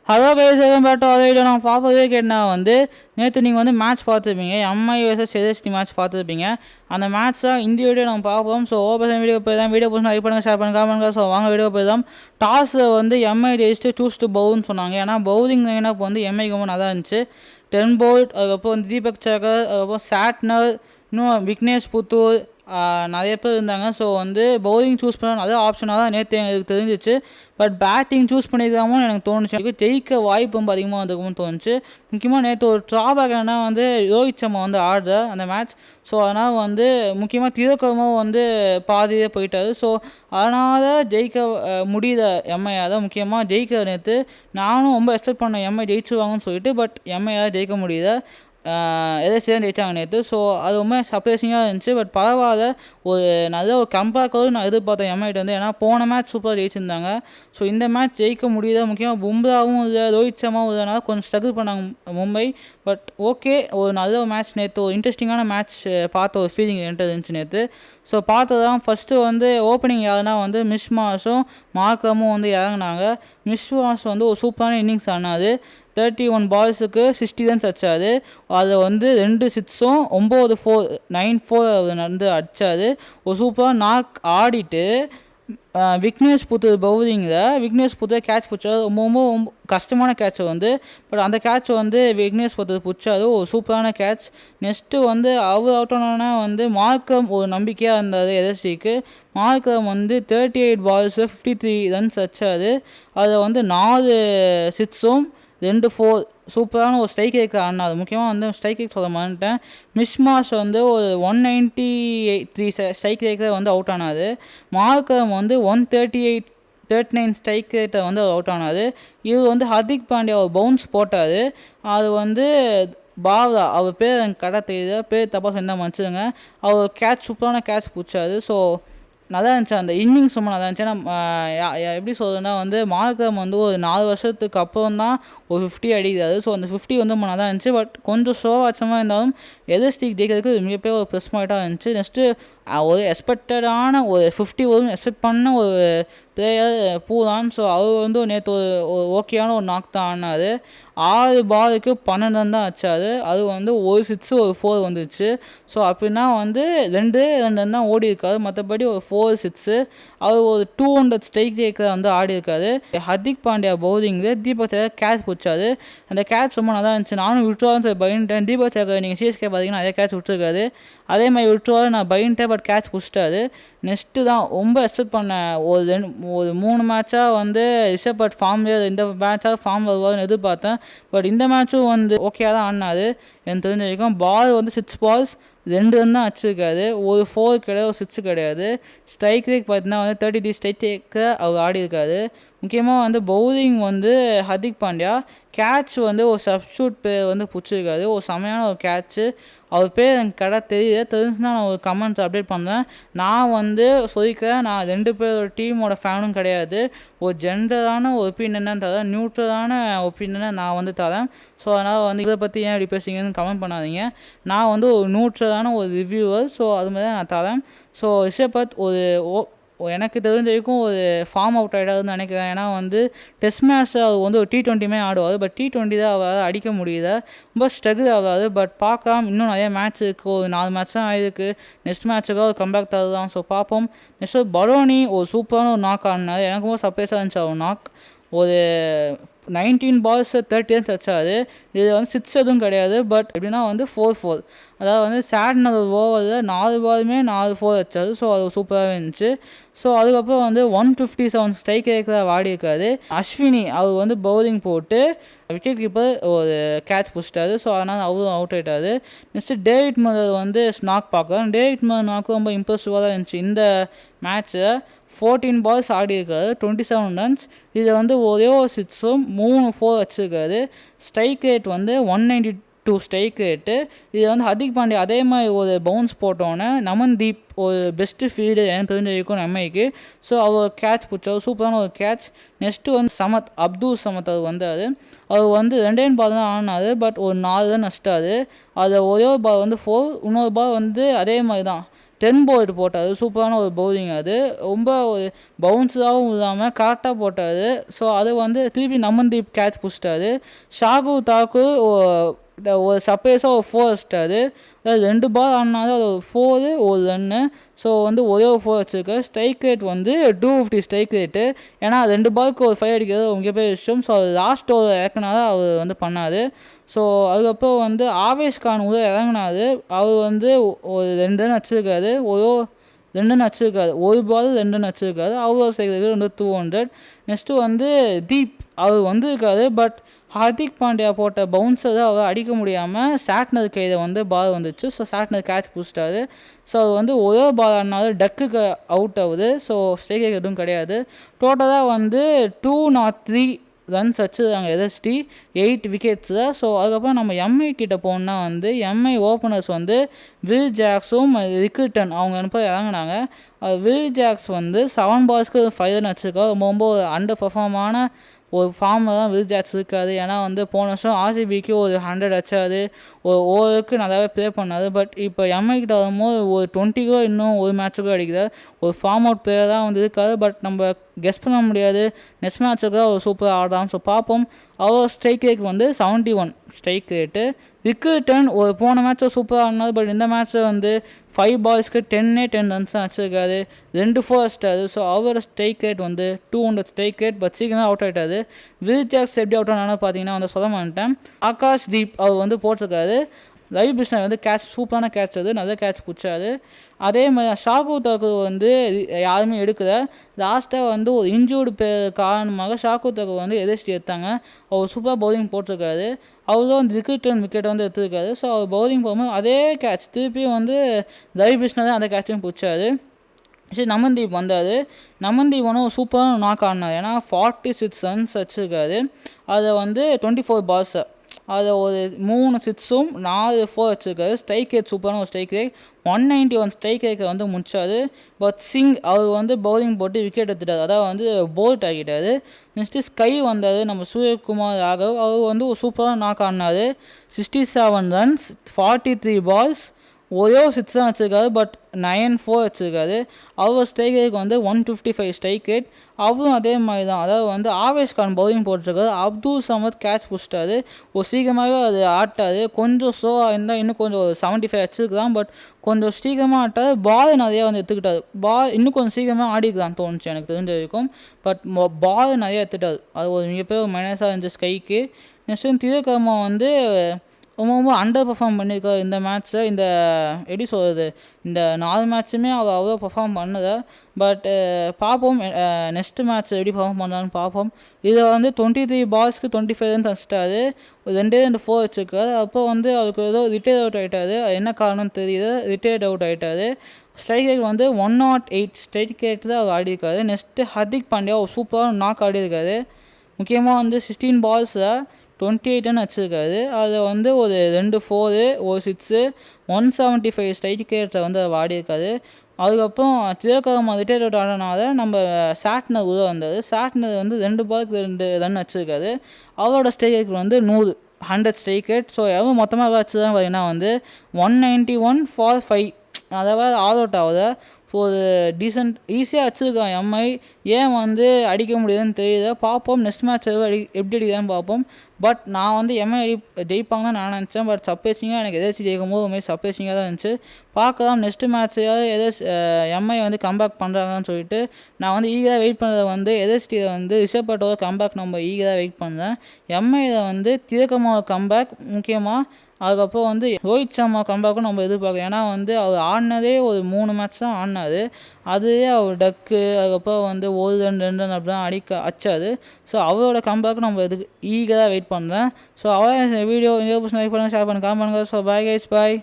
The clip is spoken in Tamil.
Hello guys, welcome back to other video. நான் பார்ப்பதே கேட்டா நேற்று நீங்கள் மேட்ச் பார்த்துருப்பீங்க. எம்ஐ vs எஸ்எஸ்டி மேட்ச் பார்த்துருப்பீங்க. அந்த மேட்ச் தான் இந்த வீடியோ நம்ம பார்ப்போம். ஸோ ஓப்பன் வீடியோ போய் தான் வீடியோ போய் லைக் பண்ணுங்கள், ஷேர் பண்ணுங்கள், கமெண்ட் பண்ணுங்கள். ஸோ வாங்க வீடியோ போய் தான். டாஸில் எம்ஐ ஜெயிச்சுட்டு சூஸ் டு பவுல்னு சொன்னாங்க. ஏன்னா பவுலிங் லைனப் எம்ஐக்கு ரொம்ப நல்லா இருந்துச்சு. 10 போல்ட், அதுக்கப்புறம் தீபக் சகர், அதுக்கப்புறம் சாட்னர், இன்னும் விக்னேஷ் புத்தூர், நிறைய பேர் இருந்தாங்க. ஸோ பவுலிங் சூஸ் பண்ண நிறைய ஆப்ஷனாக தான் நேற்று எனக்கு தெரிஞ்சிச்சு. பட் பேட்டிங் சூஸ் பண்ணியிருக்காமோ எனக்கு தோணுச்சு. எனக்கு ஜெயிக்க வாய்ப்பு ரொம்ப அதிகமாக வந்திருக்கும்னு தோணுச்சு. முக்கியமாக நேற்று ஒரு ட்ராபேக் என்ன ரோஹித் சர்மா ஆடுற அந்த மேட்ச். ஸோ அதனால் முக்கியமாக திலக்கர்மாவும் பாதியே போயிட்டார். ஸோ அதனால் ஜெயிக்க முடியல எம்ஐயாக தான் முக்கியமாக ஜெயிக்க. நேற்று நானும் ரொம்ப எக்ஸ்பெக்ட் பண்ணேன் எம்ஐ ஜெயிச்சுவாங்கன்னு சொல்லிட்டு. பட் எம்ஐயாக ஜெயிக்க முடியல. எஸ்எஸ்சி தான் ஜெயிச்சாங்க நேற்று. ஸோ அது ரொம்ப சர்ப்ரைசிங்காக இருந்துச்சு. பட் பரவாயில்ல, ஒரு நல்ல ஒரு கம்பேக்கோடு நான் எதிர்பார்த்தேன் எம்ஐட்டு ஏன்னா போன மேட்ச் சூப்பராக ஜெயிச்சிருந்தாங்க. ஸோ இந்த மேட்ச் ஜெயிக்க முடியுதா, முக்கியமாக பும்ராவும் இல்லை, ரோஹித் சர்மாவும் இல்லைனால கொஞ்சம் ஸ்ட்ரகிள் பண்ணாங்க மும்பை. பட் ஓகே, ஒரு நல்ல மேட்ச் நேற்று, ஒரு இன்ட்ரெஸ்டிங்கான மேட்ச் பார்த்த ஒரு ஃபீலிங் என்கிட்ட இருந்துச்சு நேற்று. ஸோ பார்த்ததான் ஃபஸ்ட்டு ஓப்பனிங் யாருன்னா மிஸ்மாஸும் மார்க்ரமும் இறங்கினாங்க. மிஸ்மாஸ் ஒரு சூப்பரான இன்னிங்ஸ் ஆனாது. 31 பால்ஸுக்கு 60 ரன்ஸ் அடிச்சாரு. அதை 2 சிக்ஸும் 9 4 9-4 அடித்தார். ஒரு சூப்பராக நாக் ஆடிட்டு விக்னேஷ் புத்தூர் பவுலிங்கில் விக்னேஷ் புத்தூர் கேட்ச் பிடிச்சாரு. ரொம்ப ரொம்ப கஷ்டமான கேட்ச் பட் அந்த கேட்ச் விக்னேஷ் புத்தூர் பிடிச்சாரு. ஒரு சூப்பரான கேட்ச். நெக்ஸ்ட்டு அவர் அவுட் ஆனோன்னா மார்க்கம் ஒரு நம்பிக்கையாக இருந்தார் எஸ்எஸ்சிக்கு. மார்க்கம் 38 பால்ஸு 53 ரன்ஸ் அடிச்சார். அதை 4 சிக்ஸும் 2 4 சூப்பரான ஒரு ஸ்ட்ரைக் ரேட் ஆடினார். முக்கியமாக ஸ்ட்ரைக் ரேட் சொல்ல மாட்டேன். மிஸ்மாஸ் ஒரு 193 ஸ்ட்ரைக் ரேட்டில் அவுட் ஆனார். மார்க்கம் 139 ஸ்ட்ரைக் ரேட்டை அவர் அவுட் ஆனார். இது ஹர்திக் பாண்டியா ஒரு பவுன்ஸ் போட்டார். அது பாவ்ரா, அவர் பேர் எனக்கு கடை தெரியுது, பேர் தப்பாக சொன்னால் மன்னிச்சிடுங்க. அவர் கேட்ச் சூப்பரான கேட்ச் பிடிச்சாரு. ஸோ நல்லா இருந்துச்சு அந்த இன்னிங்ஸ், ரொம்ப நல்லா இருந்துச்சு. ஏன்னா எப்படி சொல்கிறதுனா மார்க்கம் ஒரு 4 வருஷத்துக்கு அப்புறம் தான் ஒரு 50 அடிக்கிறாரு. ஸோ அந்த 50 ரொம்ப நல்லா இருந்துச்சு. பட் கொஞ்சம் ஸ்லோவாச்சமாக இருந்தாலும் எஸ்எஸ்டிக்கு ஜெயிக்கிறதுக்கு மிகப்பெரிய ஒரு ப்ளஸ் பாயிண்ட்டாக இருந்துச்சு. நெக்ஸ்ட்டு ஒரு எக்ஸ்பெக்டடான ஒரு 50 எக்ஸ்பெக்ட் பண்ண ஒரு பிளேயர் பூதான். ஸோ அவர் நேற்று ஒரு ஓகேயான ஒரு நாக் தான் ஆடினார். 6 பாலுக்கு 12 ரன் தான் அடிச்சார். அது ஒரு 6 ஒரு 4 வந்துச்சு. ஸோ அப்படின்னா 2 ரன் தான் ஓடி இருக்காரு. மற்றபடி ஒரு 4 6 அவர் ஒரு 200 ஸ்ட்ரைக் ரேட்டில் ஆடி இருக்காரு. ஹர்திக் பாண்டியா பவுலிங்கில் தீபக் சகர் கேட்ச் பிடிச்சாரு. அந்த கேட்ச் ரொம்ப நல்லா இருந்துச்சு. நானும் விட்டுருவான்னு சொல்லி பயன்ட்டேன். தீபக் சகர் நீங்கள் சிஎஸ்கே பார்த்தீங்கன்னா நிறைய கேட்ச் விட்டுருக்காரு. அதே மாதிரி விட்டுருவாரு நான் பயன்ட்டேன். பட் கேட்ச் பிடிச்சிட்டாரு. நெக்ஸ்ட்டு தான் ரொம்ப எக்ஸ்பெக்ட் பண்ணேன். ஒரு 3 மேட்சாக ரிஷப் பட் ஃபார்ம்லேயே இந்த மேட்சாக ஃபார்ம் வருவார்னு எதிர்பார்த்தேன். பட் இந்த மேட்சும் ஓகே தான் ஆடினார். எனக்கு தெரிஞ்ச வரைக்கும் பால் 6 பால்ஸ் 2 ரன் தான் அடிச்சிருக்காரு. ஒரு 4 கிடையாது, ஒரு 6 கிடையாது. ஸ்ட்ரைக் ரேட் பார்த்தீங்கன்னா 33 ஸ்ட்ரைக் ரேட்டில் அவர் ஆடிருக்காரு. முக்கியமாக பவுலிங் ஹர்திக் பாண்டியா கேட்ச் ஒரு சப்ஸ்டியூட் பேர் பிடிச்சிருக்காரு. ஒரு செமையான ஒரு கேட்ச்சு. அவர் பேர் எனக்கு கரெக்டாக தெரிஞ்சுன்னா நான் ஒரு கமெண்ட்ஸ் அப்டேட் பண்ணுறேன். நான் சொல்லிக்கிறேன், நான் 2 பேரோட டீமோட ஃபேனும் கிடையாது. ஒரு ஜென்ரலான ஒரு ஒப்பீனியன் தரேன், நியூட்ரலான ஒப்பீனியனை நான் தரேன். ஸோ அதனால் இதை பற்றி ஏன் இப்படி பேசுங்கன்னு கமெண்ட் பண்ணாதீங்க. நான் ஒரு நியூட்ரலான ஒரு ரிவ்யூவர். ஸோ அது மாதிரி தான் நான் தரேன். ஸோ ரிஷப் பந்த் எனக்கு தெரிஞ்ச வரைக்கும் ஒரு ஃபார்ம் அவுட் ஆகிடாதுன்னு நினைக்கிறேன். ஏன்னா டெஸ்ட் மேட்ச் அவர் ஒரு T20 ஆடுவார். பட் T20 தான் அவரால் அடிக்க முடியல. ரொம்ப ஸ்ட்ரகிள் ஆகாது. பட் பார்க்கலாம், இன்னும் நிறைய மேட்ச் இருக்குது. ஒரு 4 மேட்ச் தான் ஆகிருக்கு. நெக்ஸ்ட் மேட்ச்சுக்காக ஒரு கம்பேக் தருதான். ஸோ பார்ப்போம். நெக்ஸ்ட் பரோனி ஒரு சூப்பரான ஒரு நாக் ஆடினார். எனக்கு ரொம்ப சர்ப்ரைஸாக இருந்துச்சு அவர் நாக். ஒரு 19 பால்ஸ் 30 ரன்ஸ் அடிச்சார். இது 6 எதுவும் கிடையாது. பட் எப்படின்னா 4-4, அதாவது சேட்னர் ஒரு ஓவரில் 4 பாலுமே 4-4 அடிச்சார். ஸோ அது சூப்பராகவே இருந்துச்சு. ஸோ அதுக்கப்புறம் 157 ஸ்ட்ரைக் ரேட்டில் ஆடியிருக்காரு. அஸ்வினி அவர் பவுலிங் போட்டு விக்கெட் கீப்பர் ஒரு கேட்ச் பிடிச்சிட்டாரு. ஸோ அதனால் அவரும் அவுட் ஆகிட்டார். நெக்ஸ்ட்டு டேவிட் மில்லர் நாக் பார்க்குறேன். டேவிட் மில்லர் நாக்கு ரொம்ப இம்ப்ரெசிவாக தான் இருந்துச்சு. இந்த மேட்ச்சில் 14 பால்ஸ் ஆடியிருக்காரு, 27 ரன்ஸ். இதில் ஒரே ஒரு 6ம் 3 4 வச்சுருக்காரு. Strike rate 192 strike rate. இது ஹர்திக் பாண்டியா அதே மாதிரி ஒரு பவுன்ஸ் போட்டோன்னே நமன்தீப் ஒரு பெஸ்ட்டு ஃபீல்டு எனக்கு தெரிஞ்ச வரைக்கும் எம்ஐக்கு. ஸோ அவர் கேட்ச் பிடிச்சார், சூப்பரான ஒரு கேட்ச். நெக்ஸ்ட்டு சமத், அப்துல் சமத் அவர் வந்தார். அவர் 2 பால் தான் ஆடினார். பட் ஒரு 4 ரன் அடிச்சிட்டாரு. அதில் ஒரே ஒரு பால் 4, இன்னொரு பால் அதே மாதிரி தான் 10 போல்ட் போட்டார். சூப்பரான ஒரு பவுலிங் அது. ரொம்ப ஒரு பவுன்ஸாகவும் இல்லாமல் கரெக்டாக போட்டார். ஸோ அது வந்து திருப்பி நமன்தீப் கேட்ச் பிடிச்சிட்டாரு. ஷார்துல் தாக்கூர் ஒரு சர்ப்ரைஸாக ஒரு 4 அடிச்சிட்டாரு. அதாவது 2 பால் ஆடினாலும் அது ஒரு 4 ஒரு ரன்னு. ஸோ வந்து ஒரே ஒரு 4 வச்சுருக்காரு. ஸ்ட்ரைக் ரேட் வந்து 250 ஸ்ட்ரைக் ரேட்டு. ஏன்னா 2 பாலுக்கு ஒரு 5 அடிக்கிறது ஒரு மிகப்பெரிய விஷயம். ஸோ அது லாஸ்ட் ஓவர் இறக்குனால அவர் வந்து பண்ணார். ஸோ அதுக்கப்புறம் வந்து ஆவேஷ் கான் உள்ள இறங்கினார். அவர் வந்து ஒரு 2 ரன் வச்சுருக்காரு. ஒரு 2 ரன் வச்சுருக்காரு. ஒரு பால் 2 ரன் வச்சுருக்காரு. அவர் சேர்க்குறது வந்து 200. நெக்ஸ்ட்டு வந்து தீப் அவர் வந்திருக்காரு. பட் ஹார்திக் பாண்டியா போட்ட பவுன்ஸரை அவர் அடிக்க முடியாமல் சாட்னர் கையில் வந்து பால் வந்துச்சு. ஸோ சாட்னர் கேட்ச் பிடிச்சிட்டாரு. ஸோ அது வந்து ஒரே பால் ஆடினாலும் டக்குக்கு அவுட் ஆகுது. ஸோ ஸ்ட்ரைக் எதுவும் கிடையாது. டோட்டலாக வந்து 203 ரன்ஸ் வச்சுருக்காங்க எஸ்எஸ்டி 8 விக்கெட்ஸில். ஸோ அதுக்கப்புறம் நம்ம எம்ஐ கிட்ட போனால் வந்து எம்ஐ ஓப்பனர்ஸ் வந்து வில் ஜாக்ஸும் ரிக்கர்டன் அவங்க போய் இறங்கினாங்க. வில் ஜாக்ஸ் வந்து 7 பால்ஸ்க்கு 5 ரன் வச்சுருக்காரு. ரொம்ப அண்டர் பர்ஃபார்மான ஒரு ஃபார்மில் தான் வில் ஜாக்ஸ் இருக்காது. ஏன்னா வந்து போன வருஷம் ஆர்சிபிக்கு ஒரு 100 அடிச்சாரு. ஒரு ஓவருக்கு நல்லாவே ப்ளே பண்ணார். பட் இப்போ எம்ஐ கிட்ட வரும்போது ஒரு 20 இன்னும் ஒரு மேட்ச்சுக்கும் அடிக்கிறார். ஒரு ஃபார்ம் அவுட் பிளேயர் தான் வந்து இருக்காரு. பட் நம்ம கெஸ் பண்ண முடியாது. நெக்ஸ்ட் மேட்ச்சுக்கு ஒரு சூப்பராக ஆடலாம். ஸோ பார்ப்போம். அவர் ஸ்ட்ரைக் ரேட் வந்து 71 ஸ்ட்ரைக் ரேட்டு. ரிக்கர்டன் ஒரு போன மேட்ச்சில் சூப்பராக ஆடினார். பட் இந்த மேட்ச்சில் வந்து 5 பால்ஸ்க்கு 10 ரன்ஸ் தான் வச்சுருக்காரு. 2 4 அடிச்சிட்டாரு. ஸோ அவரோட ஸ்ட்ரைக் ரேட் வந்து 200 ஸ்ட்ரைக் ரேட். பட் சீக்கிரமாக அவுட் ஆகிட்டாரு. வில் ஜாக்ஸ் எப்படி அவுட் ஆனாலும் பார்த்தீங்கன்னா வந்து சொல்ல மாட்டேன். ஆகாஷ் தீப் அவர் வந்து போட்டிருக்காரு. ரவி பிஷ்ணாய் வந்து கேட்ச் சூப்பரான கேட்ச் அது. நல்ல கேட்ச் பிடிச்சாரு. அதே மாதிரி ஷார்துல் தாக்கூர் வந்து யாருமே எடுக்கல. லாஸ்ட்டாக வந்து ஒரு இன்ஜூர்டு காரணமாக ஷார்துல் தாக்கூர் வந்து எதிர்ச்சி எடுத்தாங்க. அவர் சூப்பராக பவுலிங் போட்டிருக்காரு. அவர் தான் வந்து ரிக்கர்டன் விக்கெட் வந்து எடுத்திருக்காரு. ஸோ அவர் பவுலிங் போகும்போது அதே கேட்ச் திருப்பியும் வந்து ரவி பிஷ்ணாய் தான் அந்த கேட்சையும் பிடிச்சாரு. சரி நமன்தீப் வந்தார். நமன்தீப் வந்து சூப்பரான நாக் ஆடினார். ஏன்னா 46 ரன்ஸ் வச்சுருக்காரு. அதை வந்து 24 பால்ஸை அதை ஒரு 3 6ம் 4 4 வச்சுருக்காரு. ஸ்ட்ரைக் ரேட் சூப்பரான ஒரு ஸ்ட்ரைக் ரேட். 191 ஸ்ட்ரைக் ரேட்டை வந்து முடிச்சார். பட் சிங் அவர் வந்து பவுலிங் போட்டு விக்கெட் எடுத்துட்டார். அதாவது வந்து போல்ட் ஆகிட்டார். நெக்ஸ்ட்டு ஸ்கை வந்தார். நம்ம சூரியகுமார் ராகவ் அவர் வந்து ஒரு சூப்பரான நாக் ஆடினார். 67 ரன்ஸ் 43 பால்ஸ் ஒரே 6 தான் வச்சுருக்காரு. பட் 9-4 வச்சுருக்காரு. அவர் ஸ்ட்ரைக் ரேட் வந்து 155 ஸ்ட்ரைக் ரேட். அவரும் அதே மாதிரி தான். அதாவது வந்து ஆவேஷ் கான் பவுலிங் போட்டிருக்காரு. அப்துல் சமத் கேட்ச் பிடிச்சிட்டாரு. ஒரு சீக்கிரமாகவே அது ஆட்டார். கொஞ்சம் ஸ்லோவாக இருந்தால் இன்னும் கொஞ்சம் 75 வச்சுருக்கலாம். பட் கொஞ்சம் சீக்கிரமாக ஆட்டார். பால் நிறையா வந்து எடுத்துக்கிட்டார். பால் இன்னும் கொஞ்சம் சீக்கிரமாக ஆடிக்கலாம்னு தோணுச்சு எனக்கு தெரிஞ்ச வரைக்கும். பட் பால் நிறையா எடுத்துட்டார். அது ஒரு மிகப்பெரிய மைனஸாக இருந்துச்சு ஸ்கைக்கு. நெக்ஸ்ட் திலகர்மா வந்து ரொம்ப அண்டர் பர்ஃபார்ம் பண்ணியிருக்காரு இந்த மேட்ச்சில். இந்த எப்படி சொல்கிறது, இந்த 4 மேட்ச்சுமே அவர் அவ்வளோ பர்ஃபார்ம் பண்ணலை. பட் பார்ப்போம் நெக்ஸ்ட்டு மேட்ச் எப்படி பர்ஃபார்ம் பண்ணலான்னு பார்ப்போம். இதில் வந்து 23 பால்ஸ்க்கு 25 ரன்ஸ் வச்சிட்டாரு. 2 4 வச்சுருக்காரு. அப்போ வந்து அவருக்கு ஏதோ ரிட்டையர் அவுட் ஆகிட்டாரு. அது என்ன காரணம்னு தெரியல. ரிட்டையர்ட் அவுட் ஆகிட்டாரு. ஸ்ட்ரைக் ரேட் வந்து 108 ஸ்ட்ரைக் ரேட் தான் அவர் ஆடிருக்காரு. நெக்ஸ்ட்டு ஹர்திக் பாண்டியா ஒரு சூப்பராக நாக் ஆடிருக்காரு. முக்கியமாக வந்து 16 பால்ஸில் 28 ரன் வச்சுருக்காரு. அதில் வந்து ஒரு 2 4 ஒரு 6 175 ஸ்ட்ரைக் ரேட்டில் வந்து அவர் ஆடிருக்காரு. அதுக்கப்புறம் திலகர்மா ரிட்டையர் அவுட் ஆனதுனால நம்ம சாட்னர் உள்ள வந்தார். சாட்னர் வந்து 2 பாலுக்கு 2 ரன் வச்சுருக்காரு. அவரோட ஸ்ட்ரைக் ரேட் வந்து 100 ஸ்ட்ரைக் ரேட். ஸோ எவ்வளோ மொத்தமாக வச்சுதான் பார்த்தீங்கன்னா வந்து 191 for 5. அதாவது ஆல் அவுட் ஆகுது. ஸோ ஒரு டீசென்ட் ஈஸியாக வச்சுருக்கான் எம்ஐ. ஏன் வந்து அடிக்க முடியுதுன்னு தெரியல. பார்ப்போம் நெக்ஸ்ட் மேட்ச் எப்படி அடிக்கிறான்னு பார்ப்போம். பட் நான் வந்து எம்ஐ ஜெயிப்பாங்கன்னு நான் நினச்சேன். பட் சர்ப்ரைசிங்காக எனக்கு எதாச்சும் ஜெயிக்கும் போது உண்மையை சர்ப்ரைசிங்காக தான் இருந்துச்சு. பார்க்கலாம் நெக்ஸ்ட் மேட்ச்சாவது எம்ஐ வந்து கம்பேக் பண்ணுறாங்கன்னு சொல்லிட்டு நான் வந்து ஈகராக வெயிட் பண்ணுறது வந்து எஸ்எஸ்டியில் வந்து ரிஷப் பட்டோட கம்பேக் நம்ம ஈகராக வெயிட் பண்ணுறேன். எம்ஐயில் வந்து திலகர்மாவோட கம்பேக் முக்கியமாக. அதுக்கப்புறம் வந்து ரோஹித் சர்மா கம்பேக்கும் நம்ம எதிர்பார்க்கலாம். ஏன்னா வந்து அவர் ஆடினதே ஒரு 3 மேட்ச் தான் ஆடினார். அதுவே அவர் டக்கு அதுக்கப்புறம் வந்து 1 ரன் 2 ரன் அப்படி தான் அடிச்சார். ஸோ அவரோட கம்பேக்கும் நம்ம ஈகராக வெயிட் பண்ணுறேன். ஸோ அவன் வீடியோ லைக் பண்ணுங்கள், ஷேர் பண்ணுங்கள், கமெண்ட் பண்ணுங்கள். ஸோ பாய் கைஸ், பாய்.